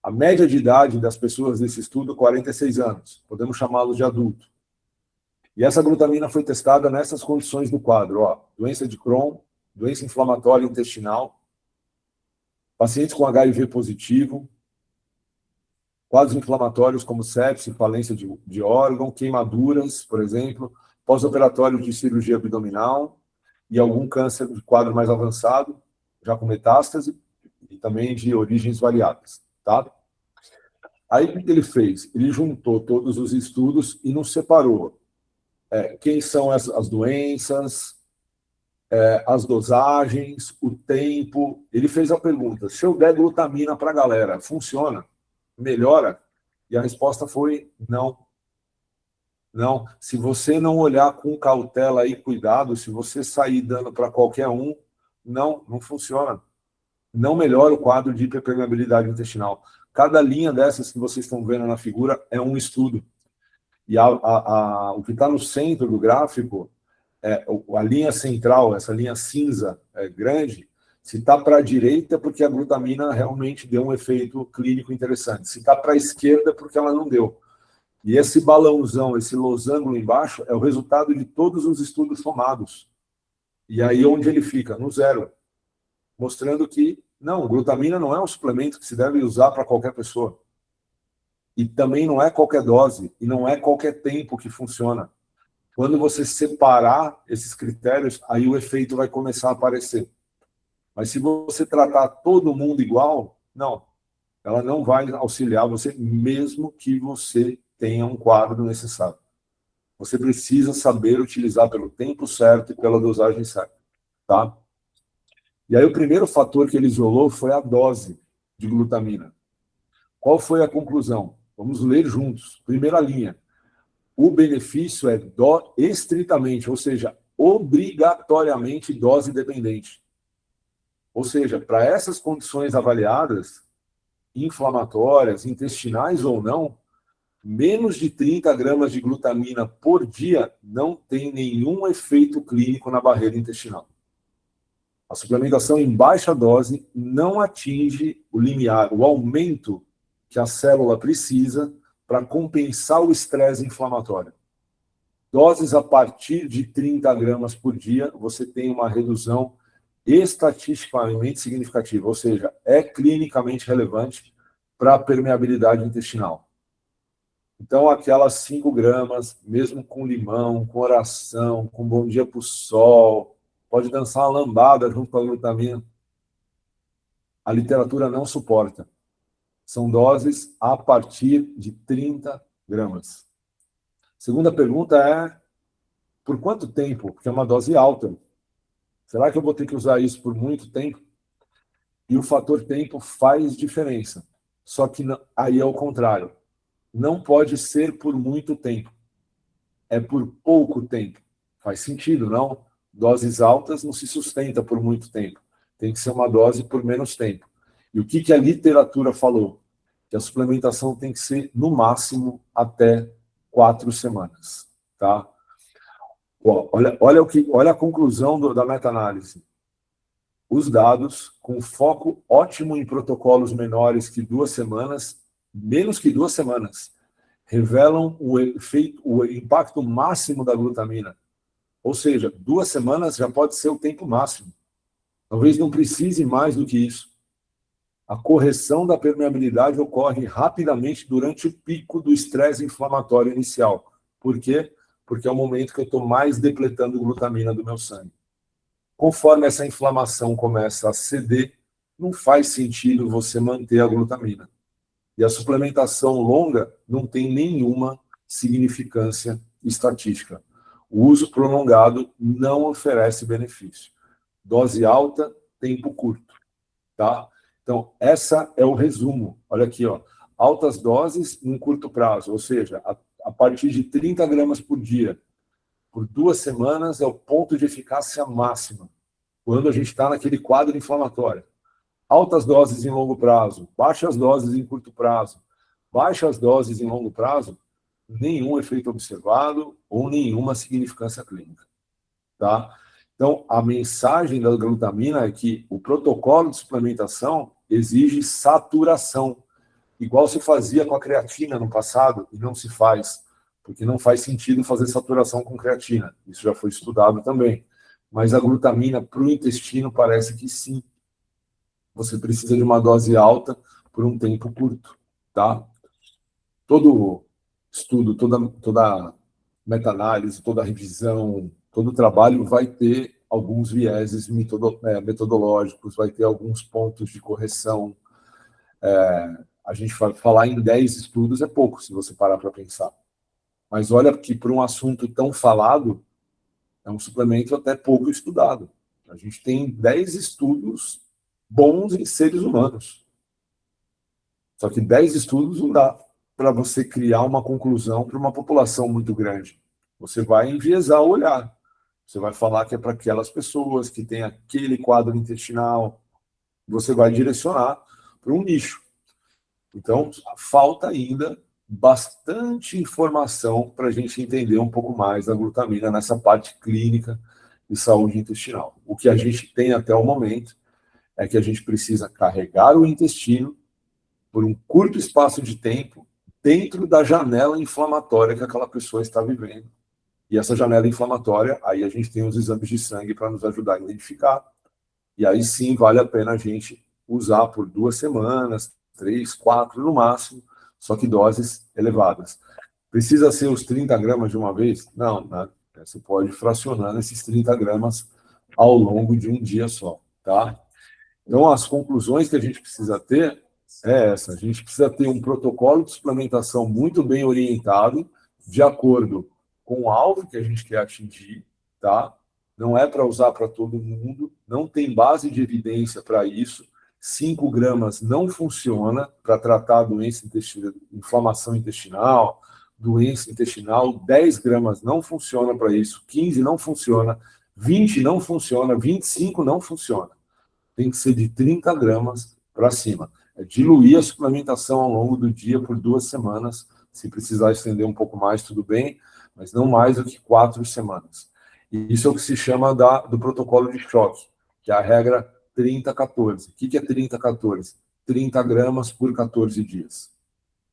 A média de idade das pessoas nesse estudo, 46 anos. Podemos chamá-los de adulto. E essa glutamina foi testada nessas condições do quadro. Ó, doença de Crohn, doença inflamatória intestinal, pacientes com HIV positivo, quadros inflamatórios como sepse, falência de órgão, queimaduras, por exemplo, pós-operatório de cirurgia abdominal e algum câncer de quadro mais avançado, já com metástase e também de origens variadas, tá? Aí, o que ele fez? Ele juntou todos os estudos e nos separou quem são as doenças, as dosagens, o tempo. Ele fez a pergunta, se eu der glutamina para a galera, funciona? Melhora? E a resposta foi não. Não. Se você não olhar com cautela e cuidado, se você sair dando para qualquer um, não funciona. Não melhora o quadro de hiperpermeabilidade intestinal. Cada linha dessas que vocês estão vendo na figura é um estudo. E o que está no centro do gráfico, a linha central, essa linha cinza grande, se está para a direita é porque a glutamina realmente deu um efeito clínico interessante. Se está para a esquerda é porque ela não deu. E esse balãozão, esse losango embaixo, é o resultado de todos os estudos somados. E aí onde ele fica? No zero. Mostrando que, não, glutamina não é um suplemento que se deve usar para qualquer pessoa. E também não é qualquer dose, e não é qualquer tempo que funciona. Quando você separar esses critérios, aí o efeito vai começar a aparecer. Mas se você tratar todo mundo igual, não. Ela não vai auxiliar você, mesmo que você tenha um quadro necessário. Você precisa saber utilizar pelo tempo certo e pela dosagem certa. Tá? E aí o primeiro fator que ele isolou foi a dose de glutamina. Qual foi a conclusão? Vamos ler juntos. Primeira linha. O benefício é estritamente, ou seja, obrigatoriamente dose dependente. Ou seja, para essas condições avaliadas, inflamatórias, intestinais ou não, menos de 30 gramas de glutamina por dia não tem nenhum efeito clínico na barreira intestinal. A suplementação em baixa dose não atinge o limiar, o aumento que a célula precisa para compensar o estresse inflamatório. Doses a partir de 30 gramas por dia, você tem uma redução estatisticamente significativa, ou seja, é clinicamente relevante para a permeabilidade intestinal. Então, aquelas 5 gramas, mesmo com limão, com oração, com bom dia para o sol, pode dançar uma lambada junto com a glutamina. A literatura não suporta. São doses a partir de 30 gramas. Segunda pergunta é, por quanto tempo? Porque é uma dose alta. Será que eu vou ter que usar isso por muito tempo? E o fator tempo faz diferença. Só que aí é o contrário. Não pode ser por muito tempo. É por pouco tempo. Faz sentido, não? Doses altas não se sustenta por muito tempo. Tem que ser uma dose por menos tempo. E o que a literatura falou? Que a suplementação tem que ser, no máximo, até 4 semanas. Tá? Olha a conclusão da meta-análise. Os dados, com foco ótimo em protocolos menores que 2 semanas, menos que 2 semanas, revelam o impacto máximo da glutamina. Ou seja, 2 semanas já pode ser o tempo máximo. Talvez não precise mais do que isso. A correção da permeabilidade ocorre rapidamente durante o pico do estresse inflamatório inicial. Por quê? Porque é o momento que eu estou mais depletando glutamina do meu sangue. Conforme essa inflamação começa a ceder, não faz sentido você manter a glutamina. E a suplementação longa não tem nenhuma significância estatística. O uso prolongado não oferece benefício. Dose alta, tempo curto. Tá? Então, essa é o resumo. Olha aqui, ó. Altas doses em curto prazo, ou seja, a partir de 30 gramas por dia, por 2 semanas é o ponto de eficácia máxima, quando a gente está naquele quadro inflamatório. Altas doses em longo prazo, baixas doses em curto prazo. Baixas doses em longo prazo, nenhum efeito observado ou nenhuma significância clínica. Tá? Então, a mensagem da glutamina é que o protocolo de suplementação exige saturação, igual se fazia com a creatina no passado, e não se faz, porque não faz sentido fazer saturação com creatina. Isso já foi estudado também. Mas a glutamina para o intestino parece que sim. Você precisa de uma dose alta por um tempo curto, tá? Todo estudo, toda meta-análise, toda revisão, todo trabalho vai ter alguns vieses metodológicos, vai ter alguns pontos de correção. A gente vai falar em 10 estudos, é pouco, se você parar para pensar. Mas olha que para um assunto tão falado, é um suplemento até pouco estudado. A gente tem 10 estudos bons em seres humanos. Só que 10 estudos não dá para você criar uma conclusão para uma população muito grande. Você vai enviesar o olhar. Você vai falar que é para aquelas pessoas que têm aquele quadro intestinal. Você vai direcionar para um nicho. Então, falta ainda bastante informação para a gente entender um pouco mais da glutamina nessa parte clínica de saúde intestinal. O que a gente tem até o momento é que a gente precisa carregar o intestino por um curto espaço de tempo dentro da janela inflamatória que aquela pessoa está vivendo. E essa janela inflamatória, aí a gente tem os exames de sangue para nos ajudar a identificar. E aí sim vale a pena a gente usar por 2 semanas, 3, 4 no máximo, só que doses elevadas. Precisa ser os 30 gramas de uma vez? Não, né? Você pode fracionar esses 30 gramas ao longo de um dia só, tá? Então, as conclusões que a gente precisa ter é essa. A gente precisa ter um protocolo de suplementação muito bem orientado, de acordo com o alvo que a gente quer atingir, tá? Não é para usar para todo mundo, não tem base de evidência para isso. 5 gramas não funciona para tratar doença intestinal, inflamação intestinal, doença intestinal. 10 gramas não funciona para isso, 15 não funciona, 20 não funciona, 25 não funciona. Tem que ser de 30 gramas para cima. É diluir a suplementação ao longo do dia por 2 semanas. Se precisar estender um pouco mais, tudo bem, mas não mais do que 4 semanas. E isso é o que se chama do protocolo de choque, que é a regra 30-14. O que é 30-14? 30 gramas por 14 dias.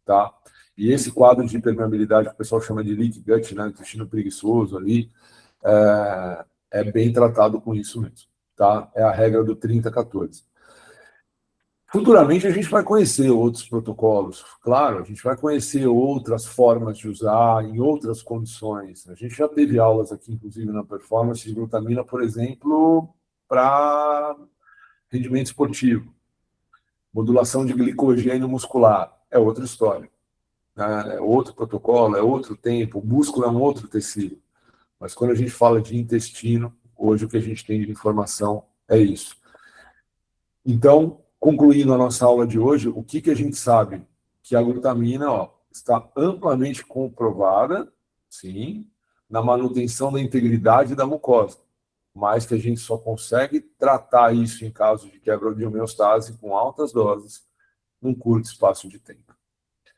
Tá? E esse quadro de permeabilidade, que o pessoal chama de leaky gut, né, intestino preguiçoso ali, é bem tratado com isso mesmo. Tá? É a regra do 30-14. Futuramente a gente vai conhecer outros protocolos, claro, a gente vai conhecer outras formas de usar em outras condições. A gente já teve aulas aqui, inclusive na performance de glutamina, por exemplo, para rendimento esportivo. Modulação de glicogênio muscular é outra história, né? É outro protocolo, é outro tempo, o músculo é um outro tecido. Mas quando a gente fala de intestino, hoje o que a gente tem de informação é isso. Então, concluindo a nossa aula de hoje, o que a gente sabe? Que a glutamina está amplamente comprovada, sim, na manutenção da integridade da mucosa, mas que a gente só consegue tratar isso em caso de quebra de homeostase com altas doses, num curto espaço de tempo.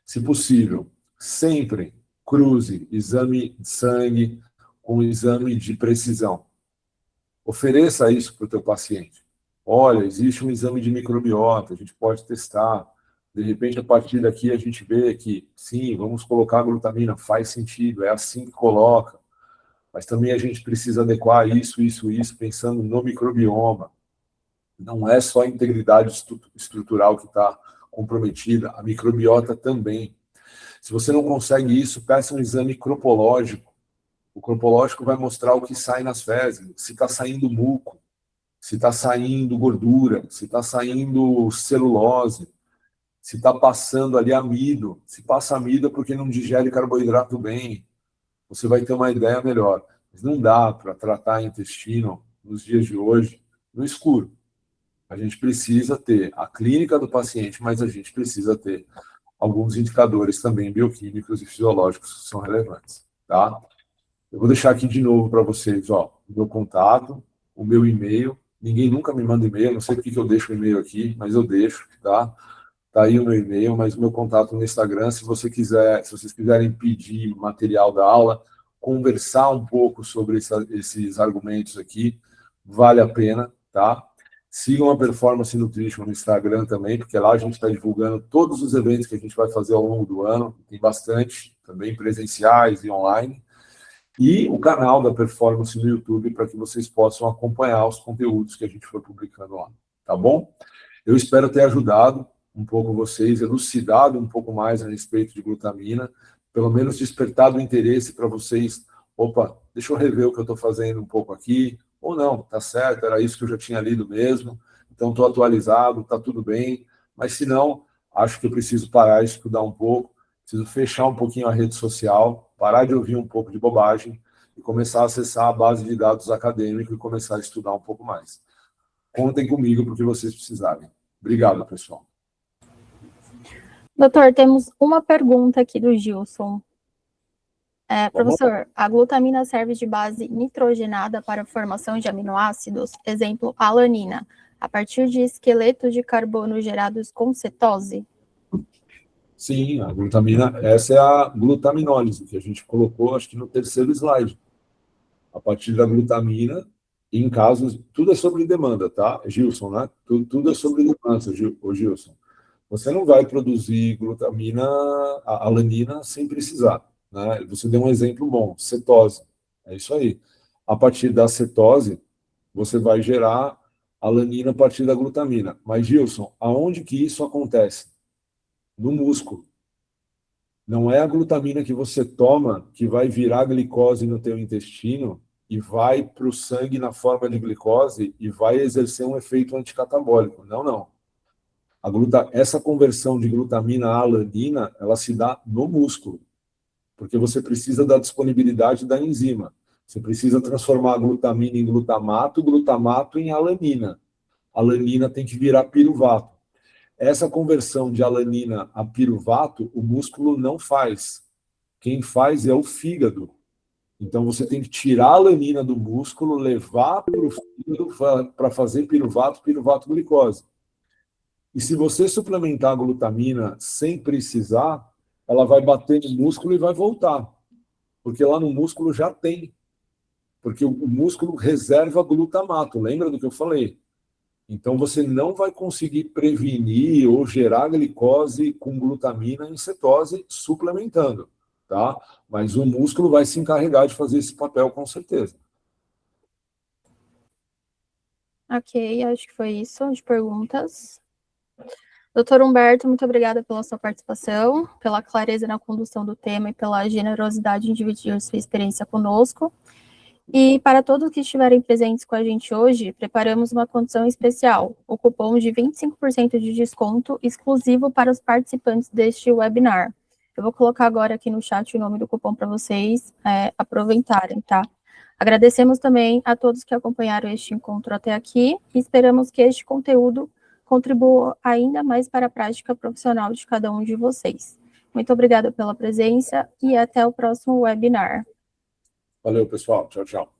Se possível, sempre cruze exame de sangue com exame de precisão. Ofereça isso para o teu paciente. Olha, existe um exame de microbiota, a gente pode testar. De repente, a partir daqui, a gente vê que, sim, vamos colocar a glutamina, faz sentido, é assim que coloca. Mas também a gente precisa adequar isso, pensando no microbioma. Não é só a integridade estrutural que está comprometida, a microbiota também. Se você não consegue isso, peça um exame cropológico. O cropológico vai mostrar o que sai nas fezes, se está saindo muco, se está saindo gordura, se está saindo celulose, se está passando ali amido. Se passa amido é porque não digere carboidrato bem. Você vai ter uma ideia melhor. Mas não dá para tratar intestino nos dias de hoje no escuro. A gente precisa ter a clínica do paciente, mas a gente precisa ter alguns indicadores também bioquímicos e fisiológicos que são relevantes, tá? Eu vou deixar aqui de novo para vocês, o meu contato, o meu e-mail. Ninguém nunca me manda e-mail, não sei por que eu deixo o e-mail aqui, mas eu deixo, tá? Tá aí o meu e-mail, mas o meu contato no Instagram, se vocês quiserem pedir material da aula, conversar um pouco sobre esses argumentos aqui, vale a pena, tá? Sigam a Performance Nutrition no Instagram também, porque lá a gente está divulgando todos os eventos que a gente vai fazer ao longo do ano, tem bastante, também presenciais e online. E o canal da Performance no YouTube para que vocês possam acompanhar os conteúdos que a gente for publicando lá, tá bom? Eu espero ter ajudado um pouco vocês, elucidado um pouco mais a respeito de glutamina, pelo menos despertado o interesse para vocês, opa, deixa eu rever o que eu estou fazendo um pouco aqui, ou não, tá certo, era isso que eu já tinha lido mesmo, então estou atualizado, está tudo bem, mas se não, acho que eu preciso parar e estudar um pouco, preciso fechar um pouquinho a rede social, parar de ouvir um pouco de bobagem e começar a acessar a base de dados acadêmica e começar a estudar um pouco mais. Contem comigo para o que vocês precisarem. Obrigado, pessoal. Doutor, temos uma pergunta aqui do Gilson. Professor, a glutamina serve de base nitrogenada para a formação de aminoácidos, exemplo, alanina, a partir de esqueletos de carbono gerados com cetose? Sim, a glutamina, essa é a glutaminólise, que a gente colocou, acho que no terceiro slide. A partir da glutamina, em casos, tudo é sobre demanda, tá, Gilson, né? Tudo é sobre demanda, Gilson. Você não vai produzir glutamina, a alanina, sem precisar, né? Você deu um exemplo bom, cetose. É isso aí. A partir da cetose, você vai gerar alanina a partir da glutamina. Mas, Gilson, aonde que isso acontece? No músculo. Não é a glutamina que você toma que vai virar glicose no teu intestino e vai para o sangue na forma de glicose e vai exercer um efeito anticatabólico. Não, não. Essa conversão de glutamina a alanina, ela se dá no músculo, porque você precisa da disponibilidade da enzima. Você precisa transformar a glutamina em glutamato, glutamato em alanina. A alanina tem que virar piruvato. Essa conversão de alanina a piruvato, o músculo não faz. Quem faz é o fígado. Então, você tem que tirar a alanina do músculo, levar para o fígado para fazer piruvato, piruvato-glicose. E se você suplementar a glutamina sem precisar, ela vai bater no músculo e vai voltar. Porque lá no músculo já tem. Porque o músculo reserva glutamato. Lembra do que eu falei? Então, você não vai conseguir prevenir ou gerar glicose com glutamina em cetose suplementando, tá? Mas o músculo vai se encarregar de fazer esse papel com certeza. Ok, acho que foi isso de perguntas. Doutor Humberto, muito obrigada pela sua participação, pela clareza na condução do tema e pela generosidade em dividir sua experiência conosco. E para todos que estiverem presentes com a gente hoje, preparamos uma condição especial, o cupom de 25% de desconto exclusivo para os participantes deste webinar. Eu vou colocar agora aqui no chat o nome do cupom para vocês aproveitarem, tá? Agradecemos também a todos que acompanharam este encontro até aqui e esperamos que este conteúdo contribua ainda mais para a prática profissional de cada um de vocês. Muito obrigada pela presença e até o próximo webinar. Valeu, pessoal. Tchau, tchau.